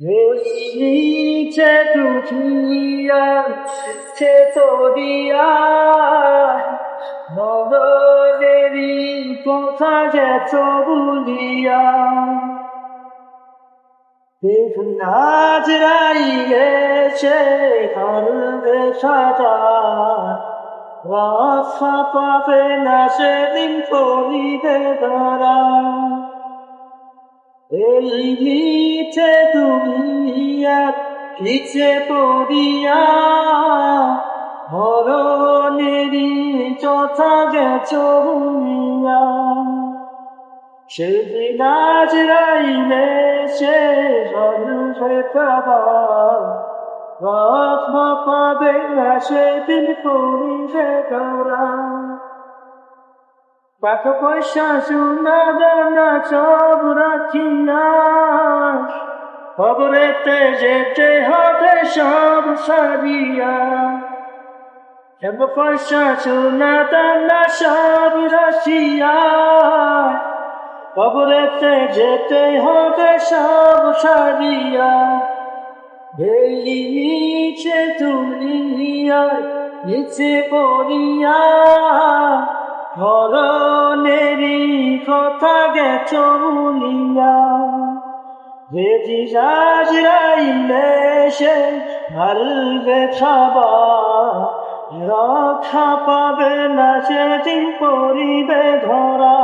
এই নিচে দুনিয়া সে তোরিয়া মরণেরই কথা যেত বলিয়া আজ রাইলে সে হারবে সাজা রাফা পাবে না সেদিন করিবে ধরা এই নিচে দুনিয়া পিছে পড়িয়া মরণেরই কথা গেছ ভুলিয়া সেদিন আজ রাইলে সে হারবে কাবা রাফা পাবে না সেদিন করিবে ধরা টাকা পয়সা সোনা দানা সব রাখিয়া খবরেতে যেতে হবে সব সারিয়া টাকা পয়সা সোনা দানা সব রাখিয়া খবরেতে যেতে হবে সব সারিয়া এই নিচে দুনিয়া নিচে পড়িয়া মরণেরই কথা গেছ ভুলিয়া বেজি আজ রাইলে সে হারবে খাবা রক্ষা পাবে না সেদিন করিবে ধরা।